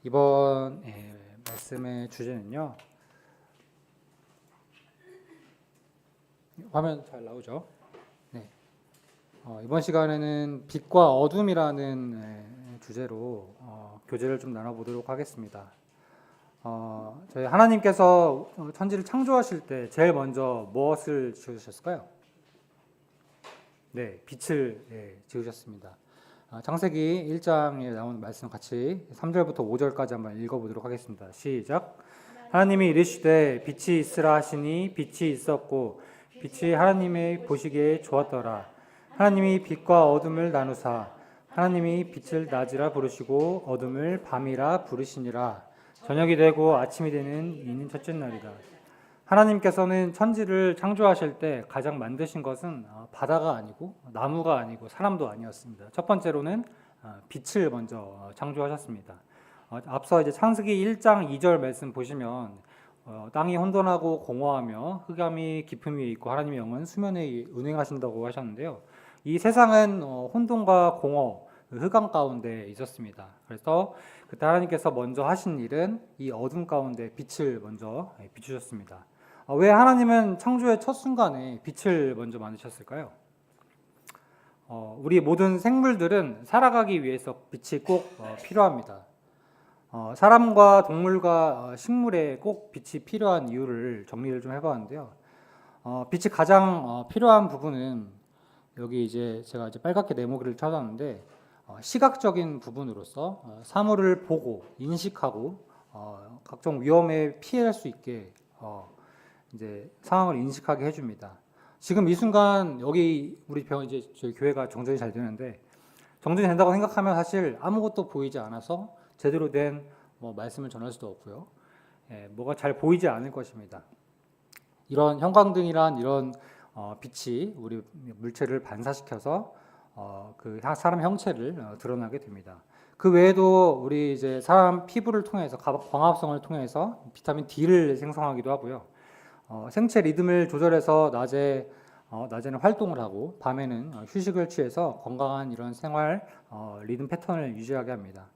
이번 말씀의 주제는요. 화면 잘 나오죠? 네. 이번 시간에는 빛과 어둠이라는 주제로 교제를 좀 나눠보도록 하겠습니다. 저희 하나님께서 천지를 창조하실 때 제일 먼저 무엇을 지으셨을까요? 네, 빛을 지으셨습니다. 창세기 1장에 나오는 말씀 같이 3절부터 5절까지 한번 읽어보도록 하겠습니다. 시작. 하나님이 이르시되 빛이 있으라 하시니 빛이 있었고 빛이 하나님의 보시기에 좋았더라. 하나님이 빛과 어둠을 나누사 하나님이 빛을 낮이라 부르시고 어둠을 밤이라 부르시니라. 저녁이 되고 아침이 되는 이는 첫째 날이다. 하나님께서는 천지를 창조하실 때 가장 만드신 것은 바다가 아니고 나무가 아니고 사람도 아니었습니다. 첫 번째로는 빛을 먼저 창조하셨습니다. 앞서 이제 창세기 1장 2절 말씀 보시면 땅이 혼돈하고 공허하며 흑암이 깊음 위에 있고 하나님의 영은 수면에 운행하신다고 하셨는데요. 이 세상은 혼돈과 공허, 흑암 가운데 있었습니다. 그래서 그때 하나님께서 먼저 하신 일은 이 어둠 가운데 빛을 먼저 비추셨습니다. 왜 하나님은 창조의 첫 순간에 빛을 먼저 만드셨을까요? 우리 모든 생물들은 살아가기 위해서 빛이 꼭 필요합니다. 사람과 동물과 식물에 꼭 빛이 필요한 이유를 정리를 좀 해봤는데요. 빛이 가장 필요한 부분은 여기 이제 제가 빨갛게 네모기를 찾았는데 시각적인 부분으로서 사물을 보고 인식하고 각종 위험에 피할 수 있게 이제 상황을 인식하게 해줍니다. 지금 이 순간 여기 우리 이제 저희 교회가 정전이 잘 되는데 정전이 된다고 생각하면 사실 아무것도 보이지 않아서 제대로 된 말씀을 전할 수도 없고요. 뭐가 잘 보이지 않을 것입니다. 이런 형광등이란 이런 빛이 우리 물체를 반사시켜서 그 사람 형체를 드러나게 됩니다. 그 외에도 우리 이제 사람 피부를 통해서 광합성을 통해서 비타민 D를 생성하기도 하고요. 생체 리듬을 조절해서 낮에는 활동을 하고 밤에는 휴식을 취해서 건강한 이런 생활 리듬 패턴을 유지하게 합니다.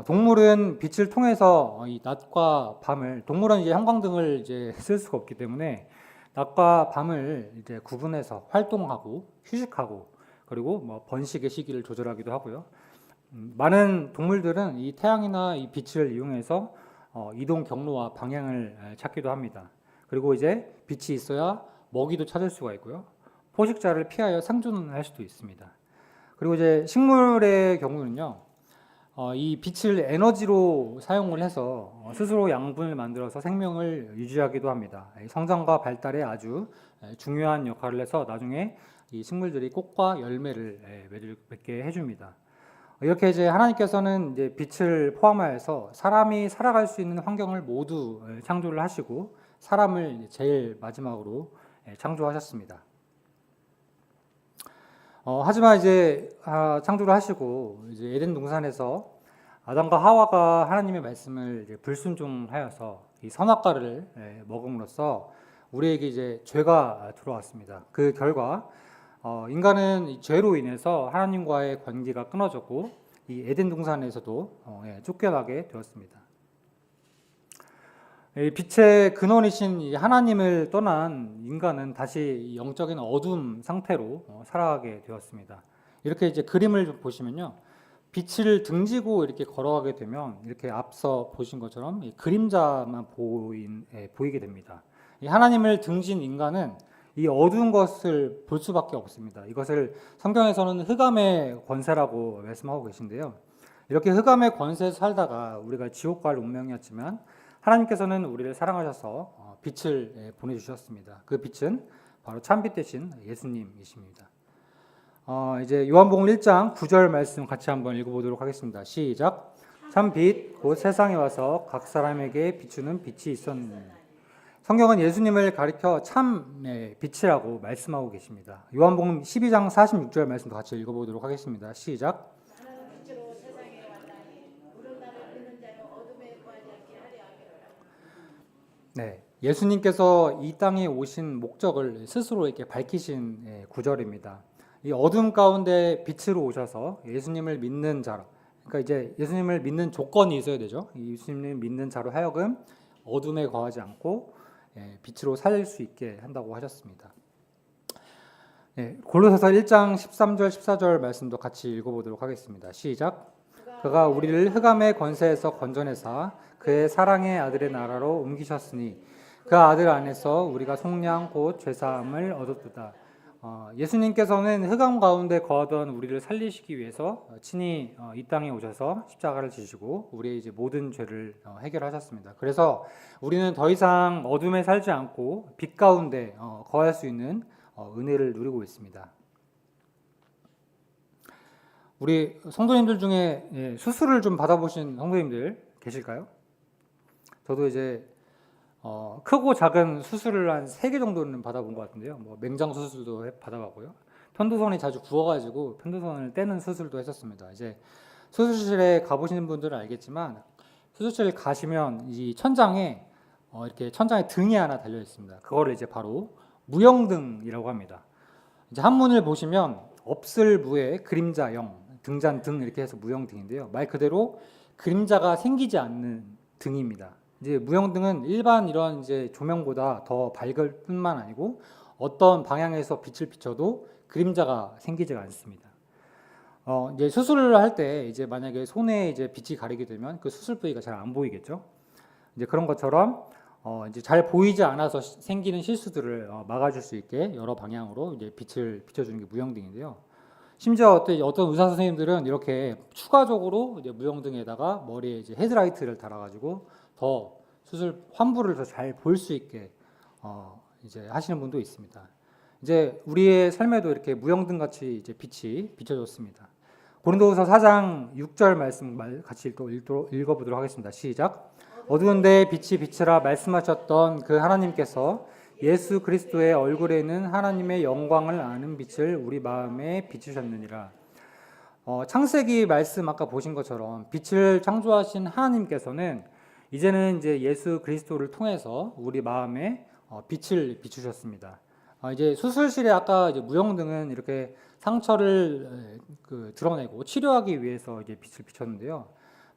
동물은 빛을 통해서 이 낮과 밤을 동물은 이제 형광등을 이제 쓸 수가 없기 때문에 낮과 밤을 이제 구분해서 활동하고 휴식하고 그리고 번식의 시기를 조절하기도 하고요. 많은 동물들은 이 태양이나 이 빛을 이용해서 이동 경로와 방향을 찾기도 합니다. 그리고 이제 빛이 있어야 먹이도 찾을 수가 있고요. 포식자를 피하여 생존할 수도 있습니다. 그리고 이제 식물의 경우는요, 이 빛을 에너지로 사용을 해서 스스로 양분을 만들어서 생명을 유지하기도 합니다. 성장과 발달에 아주 중요한 역할을 해서 나중에 이 식물들이 꽃과 열매를 맺게 해줍니다. 이렇게 이제 하나님께서는 이제 빛을 포함하여서 사람이 살아갈 수 있는 환경을 모두 창조를 하시고 사람을 제일 마지막으로 창조하셨습니다. 하지만 이제 창조를 하시고 이제 에덴 동산에서 아담과 하와가 하나님의 말씀을 이제 불순종하여서 이 선악과를 먹음으로써 우리에게 이제 죄가 들어왔습니다. 그 결과 인간은 죄로 인해서 하나님과의 관계가 끊어졌고 이 에덴 동산에서도 쫓겨나게 되었습니다. 빛의 근원이신 하나님을 떠난 인간은 다시 영적인 어둠 상태로 살아가게 되었습니다. 이렇게 이제 그림을 보시면요, 빛을 등지고 이렇게 걸어가게 되면 이렇게 앞서 보신 것처럼 그림자만 보이게 됩니다. 하나님을 등진 인간은 이 어두운 것을 볼 수밖에 없습니다. 이것을 성경에서는 흑암의 권세라고 말씀하고 계신데요. 이렇게 흑암의 권세에서 살다가 우리가 지옥 갈 운명이었지만 하나님께서는 우리를 사랑하셔서 빛을 보내주셨습니다. 그 빛은 바로 참빛 되신 예수님이십니다. 이제 요한복음 1장 9절 말씀 같이 한번 읽어보도록 하겠습니다. 시작. 참빛 곧 세상에 와서 각 사람에게 비추는 빛이 있었느니. 성경은 예수님을 가리켜 참 빛이라고 말씀하고 계십니다. 요한복음 12장 46절 말씀도 같이 읽어보도록 하겠습니다. 시작. 네, 예수님께서 이 땅에 오신 목적을 스스로 이렇게 밝히신 구절입니다. 이 어둠 가운데 빛으로 오셔서 예수님을 믿는 자, 그러니까 이제 예수님을 믿는 조건이 있어야 되죠. 이 예수님을 믿는 자로 하여금 어둠에 거하지 않고 빛으로 살 수 있게 한다고 하셨습니다. 골로새서 1장 13절 14절 말씀도 같이 읽어보도록 하겠습니다. 시작. 그가 우리를 흑암의 권세에서 건져내사 그의 사랑의 아들의 나라로 옮기셨으니 그 아들 안에서 우리가 속량 곧 죄사함을 얻었도다. 예수님께서는 흑암 가운데 거하던 우리를 살리시기 위해서 친히 이 땅에 오셔서 십자가를 지시고 우리의 이제 모든 죄를 해결하셨습니다. 그래서 우리는 더 이상 어둠에 살지 않고 빛 가운데 거할 수 있는 은혜를 누리고 있습니다. 우리 성도님들 중에 수술을 좀 받아보신 성도님들 계실까요? 저도 이제 크고 작은 수술을 한 3개 정도는 받아본 것 같은데요. 뭐 맹장 수술도 받아봤고요. 편도선이 자주 부어가지고 편도선을 떼는 수술도 했었습니다. 이제 수술실에 가보시는 분들은 알겠지만 수술실 가시면 이 천장에 이렇게 천장에 등이 하나 달려 있습니다. 그거를 이제 바로 무영등이라고 합니다. 이제 한문을 보시면 없을 무에 그림자 영, 등잔 등 이렇게 해서 무영등인데요. 말 그대로 그림자가 생기지 않는 등입니다. 이제 무영등은 일반 이런 이제 조명보다 더 밝을 뿐만 아니고 어떤 방향에서 빛을 비춰도 그림자가 생기지가 않습니다. 이제 수술을 할 때 이제 만약에 손에 이제 빛이 가리게 되면 그 수술 부위가 잘 안 보이겠죠. 이제 그런 것처럼 이제 잘 보이지 않아서 생기는 실수들을 막아줄 수 있게 여러 방향으로 이제 빛을 비춰주는 게 무영등인데요. 심지어 어떤 의사 선생님들은 이렇게 추가적으로 이제 무영등에다가 머리에 이제 헤드라이트를 달아가지고 더 수술 환부를 더 잘 볼 수 있게 이제 하시는 분도 있습니다. 이제 우리의 삶에도 이렇게 무영등 같이 이제 빛이 비춰졌습니다. 고린도후서 4장 6절 말씀 같이 읽어보도록 하겠습니다. 시작. 어두운데 빛이 비치라 말씀하셨던 그 하나님께서 예수 그리스도의 얼굴에는 하나님의 영광을 아는 빛을 우리 마음에 비추셨느니라. 창세기 말씀 아까 보신 것처럼 빛을 창조하신 하나님께서는 이제는 이제 예수 그리스도를 통해서 우리 마음에 빛을 비추셨습니다. 이제 수술실에 아까 이제 무영등은 이렇게 상처를 드러내고 치료하기 위해서 이제 빛을 비췄는데요.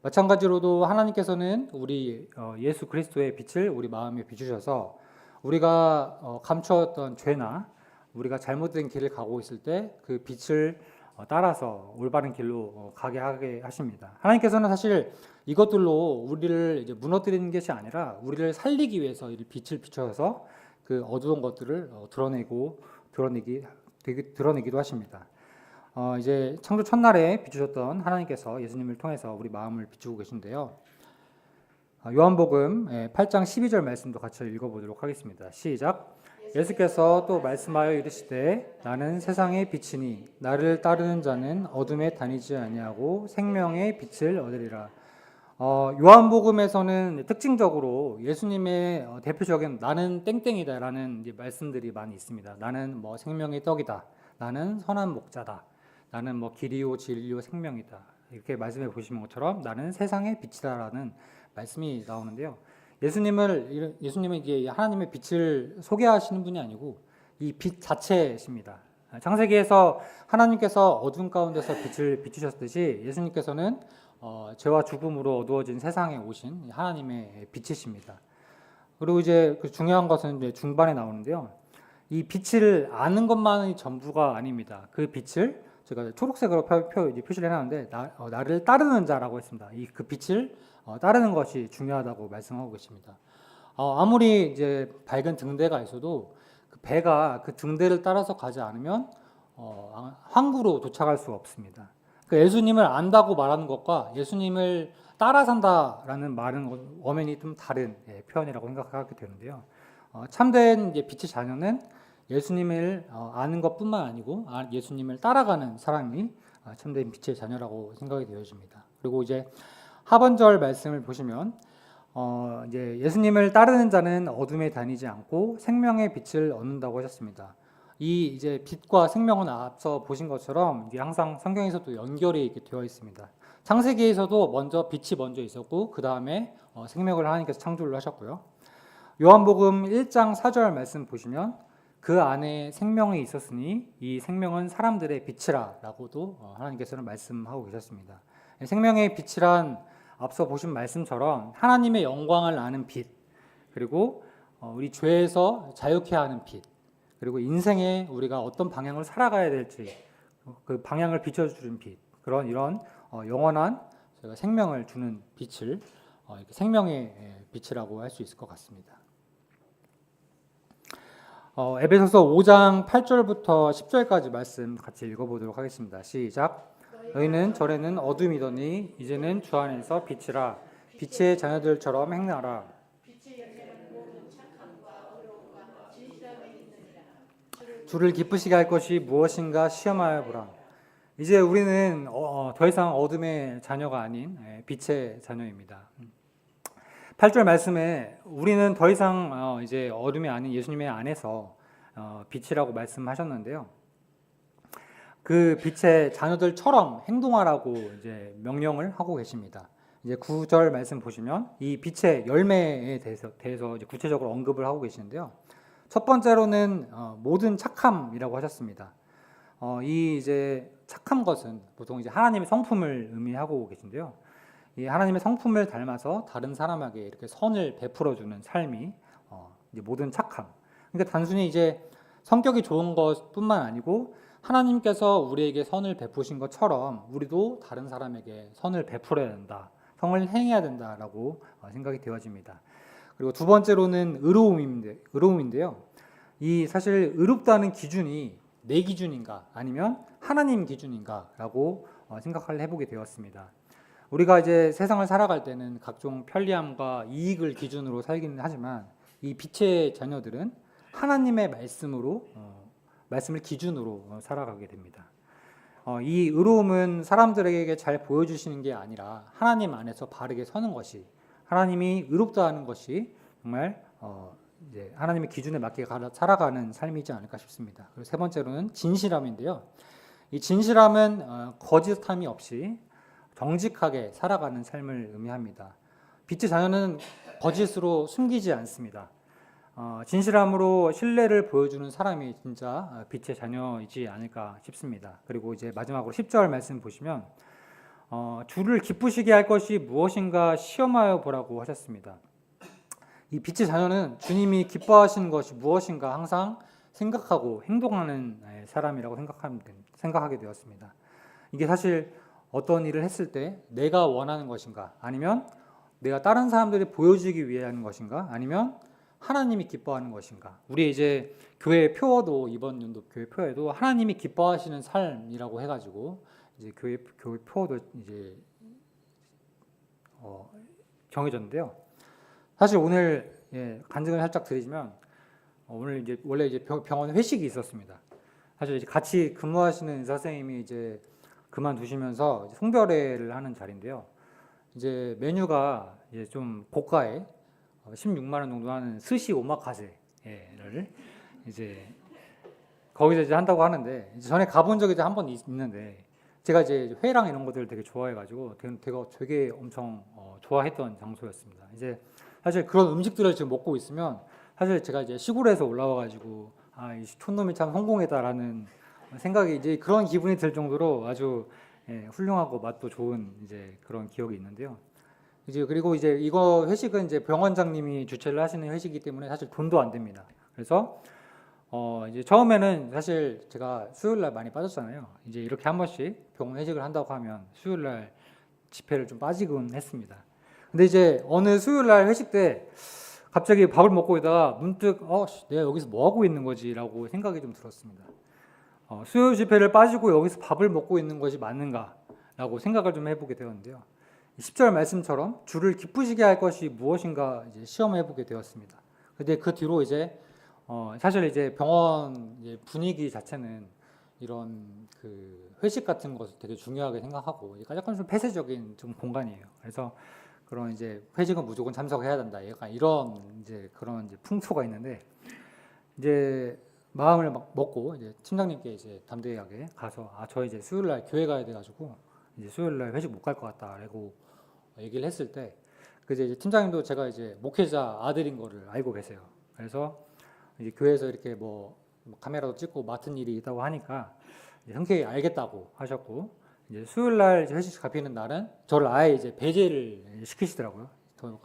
마찬가지로도 하나님께서는 우리 예수 그리스도의 빛을 우리 마음에 비추셔서 우리가 감추었던 죄나 우리가 잘못된 길을 가고 있을 때 그 빛을 따라서 올바른 길로 가게 하게 하십니다. 하나님께서는 사실 이것들로 우리를 이제 무너뜨리는 것이 아니라 우리를 살리기 위해서 이 빛을 비춰서 그 어두운 것들을 드러내기도 하십니다. 이제 창조 첫날에 비추셨던 하나님께서 예수님을 통해서 우리 마음을 비추고 계신데요. 요한복음 8장 12절 말씀도 같이 읽어보도록 하겠습니다. 시작. 예수께서 또 말씀하여 이르시되 나는 세상의 빛이니 나를 따르는 자는 어둠에 다니지 아니하고 생명의 빛을 얻으리라. 요한복음에서는 특징적으로 예수님의 대표적인 나는 땡땡이다라는 이제 말씀들이 많이 있습니다. 나는 뭐 생명의 떡이다. 나는 선한 목자다. 나는 뭐 길이요 진리요 생명이다. 이렇게 말씀해 보시는 것처럼 나는 세상의 빛이다라는 말씀이 나오는데요. 예수님은 이게 하나님의 빛을 소개하시는 분이 아니고 이 빛 자체이십니다. 창세기에서 하나님께서 어둠 가운데서 빛을 비추셨듯이 예수님께서는 죄와 죽음으로 어두워진 세상에 오신 하나님의 빛이십니다. 그리고 이제 그 중요한 것은 이제 중반에 나오는데요. 이 빛을 아는 것만이 전부가 아닙니다. 그 빛을 제가 초록색으로 표시를 해놨는데 나를 따르는 자라고 했습니다. 그 빛을 따르는 것이 중요하다고 말씀하고 계십니다. 아무리 이제 밝은 등대가 있어도 그 배가 그 등대를 따라서 가지 않으면 항구로 도착할 수 없습니다. 그 예수님을 안다고 말하는 것과 예수님을 따라 산다라는 말은 엄연히 좀 다른 표현이라고 생각하게 되는데요. 참된 이제 빛의 자녀는 예수님을 아는 것뿐만 아니고 예수님을 따라가는 사람이 참된 빛의 자녀라고 생각이 되어집니다. 그리고 이제 하반절 말씀을 보시면 이제 예수님을 따르는 자는 어둠에 다니지 않고 생명의 빛을 얻는다고 하셨습니다. 이 이제 빛과 생명은 앞서 보신 것처럼 이게 항상 성경에서도 연결이 이렇게 되어 있습니다. 창세기에서도 빛이 먼저 있었고 그 다음에 생명을 하나님께서 창조를 하셨고요. 요한복음 1장 4절 말씀 보시면 그 안에 생명이 있었으니 이 생명은 사람들의 빛이라 라고도 하나님께서는 말씀하고 계셨습니다. 생명의 빛이란 앞서 보신 말씀처럼 하나님의 영광을 아는 빛, 그리고 우리 죄에서 자유케 하는 빛, 그리고 인생에 우리가 어떤 방향을 살아가야 될지 그 방향을 비춰주는 빛, 이런 영원한 저희가 생명을 주는 빛을 생명의 빛이라고 할 수 있을 것 같습니다. 에베소서 5장 8절부터 10절까지 말씀 같이 읽어보도록 하겠습니다. 시작. 너희는 전에는 어둠이더니 이제는 주 안에서 빛이라. 빛의 자녀들처럼 행하라. 주를 기쁘시게 할 것이 무엇인가 시험하여 보라. 이제 우리는 더 이상 어둠의 자녀가 아닌 빛의 자녀입니다. 8절 말씀에 우리는 더 이상 이제 어둠이 아닌 예수님의 안에서 빛이라고 말씀하셨는데요. 그 빛의 자녀들처럼 행동하라고 이제 명령을 하고 계십니다. 이제 9절 말씀 보시면 이 빛의 열매에 대해서 이제 구체적으로 언급을 하고 계시는데요. 첫 번째로는 모든 착함이라고 하셨습니다. 이 이제 착한 것은 보통 이제 하나님의 성품을 의미하고 계신데요. 이 하나님의 성품을 닮아서 다른 사람에게 이렇게 선을 베풀어 주는 삶이 이제 모든 착함. 그러니까 단순히 이제 성격이 좋은 것뿐만 아니고 하나님께서 우리에게 선을 베푸신 것처럼 우리도 다른 사람에게 선을 베풀어야 된다, 선을 행해야 된다라고 생각이 되어집니다. 그리고 두 번째로는 의로움인데요. 이 사실 의롭다는 기준이 내 기준인가 아니면 하나님 기준인가라고 생각을 해보게 되었습니다. 우리가 이제 세상을 살아갈 때는 각종 편리함과 이익을 기준으로 살기는 하지만 이 빛의 자녀들은 하나님의 말씀을 기준으로 살아가게 됩니다. 이 의로움은 사람들에게 잘 보여주시는 게 아니라 하나님 안에서 바르게 서는 것이, 하나님이 의롭다 하는 것이 정말 이제 하나님의 기준에 맞게 살아가는 삶이지 않을까 싶습니다. 그리고 세 번째로는 진실함인데요. 이 진실함은 거짓함이 없이 정직하게 살아가는 삶을 의미합니다. 빛의 자녀는 거짓으로 숨기지 않습니다. 진실함으로 신뢰를 보여주는 사람이 진짜 빛의 자녀이지 않을까 싶습니다. 그리고 이제 마지막으로 10절 말씀 보시면 주를 기쁘시게 할 것이 무엇인가 시험하여 보라고 하셨습니다. 이 빛의 자녀는 주님이 기뻐하시는 것이 무엇인가 항상 생각하고 행동하는 사람이라고 생각하게 되었습니다. 이게 사실 어떤 일을 했을 때 내가 원하는 것인가, 아니면 내가 다른 사람들이 보여주기 위해 하는 것인가, 아니면 하나님이 기뻐하는 것인가. 우리 이제 교회 표어도 이번 연도 교회 표에도 하나님이 기뻐하시는 삶이라고 해가지고 이제 교회 표어도 이제 정해졌는데요. 사실 오늘 간증을 살짝 드리지만 오늘 이제 원래 이제 병원 회식이 있었습니다. 사실 이제 같이 근무하시는 의사 선생님이 이제 그만두시면서 이제 송별회를 하는 자리인데요. 이제 메뉴가 이제 좀 고가의 16만 원 정도 하는 스시 오마카세를 이제 거기서 이제 한다고 하는데, 이제 전에 가본 적이 이제 한 번 있는데, 제가 이제 회랑 이런 것들을 되게 좋아해가지고 되게 엄청 좋아했던 장소였습니다. 이제 사실 그런 음식들을 지금 먹고 있으면 사실 제가 이제 시골에서 올라와가지고 이 촌놈이 참 성공했다라는 생각이 이제 그런 기분이 들 정도로 아주 훌륭하고 맛도 좋은 이제 그런 기억이 있는데요. 이제 그리고 이제 이거 회식은 이제 병원장님이 주최를 하시는 회식이기 때문에 사실 돈도 안 됩니다. 그래서 이제 처음에는 사실 제가 수요일 날 많이 빠졌잖아요. 이제 이렇게 한 번씩 병원 회식을 한다고 하면 수요일 날 집회를 좀 빠지곤 했습니다. 근데 이제 어느 수요일 날 회식 때 갑자기 밥을 먹고 있다가 문득 내가 여기서 뭐 하고 있는 거지라고 생각이 좀 들었습니다. 수요 집회를 빠지고 여기서 밥을 먹고 있는 것이 맞는가라고 생각을 좀 해보게 되었는데요. 10절 말씀처럼 주를 기쁘시게 할 것이 무엇인가 이제 시험해보게 되었습니다. 근데 그 뒤로 이제 사실 이제 병원 이제 분위기 자체는 이런 그 회식 같은 것을 되게 중요하게 생각하고 약간 좀 폐쇄적인 좀 공간이에요. 그래서 그런 이제 회식은 무조건 참석해야 된다. 약간 이런 이제 그런 이제 풍토가 있는데, 이제 마음을 막 먹고 이제 팀장님께 이제 담대하게 가서 저 이제 수요일 날 교회 가야 돼가지고 이제 수요일 날 회식 못 갈 것 같다라고 얘기를 했을 때, 그제 이제 팀장님도 제가 이제 목회자 아들인 거를 알고 계세요. 그래서 이제 교회에서 이렇게 뭐 카메라도 찍고 맡은 일이 있다고 하니까 흔쾌히 알겠다고 하셨고, 이제 수요일 날 이제 회식 잡히는 날은 저를 아예 이제 배제를 시키시더라고요. 더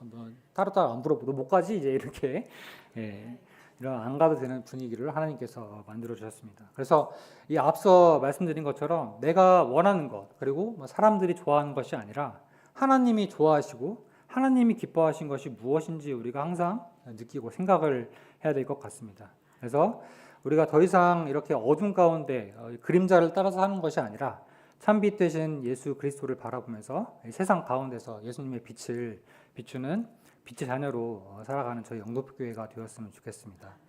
따로따로 안 물어보고 못 가지 이제 이렇게 예, 이런 안 가도 되는 분위기를 하나님께서 만들어 주셨습니다. 그래서 이 앞서 말씀드린 것처럼 내가 원하는 것 그리고 뭐 사람들이 좋아하는 것이 아니라 하나님이 좋아하시고 하나님이 기뻐하신 것이 무엇인지 우리가 항상 느끼고 생각을 해야 될 것 같습니다. 그래서 우리가 더 이상 이렇게 어둠 가운데 그림자를 따라서 하는 것이 아니라 참빛 되신 예수 그리스도를 바라보면서 세상 가운데서 예수님의 빛을 비추는 빛의 자녀로 살아가는 저희 영도교회가 되었으면 좋겠습니다.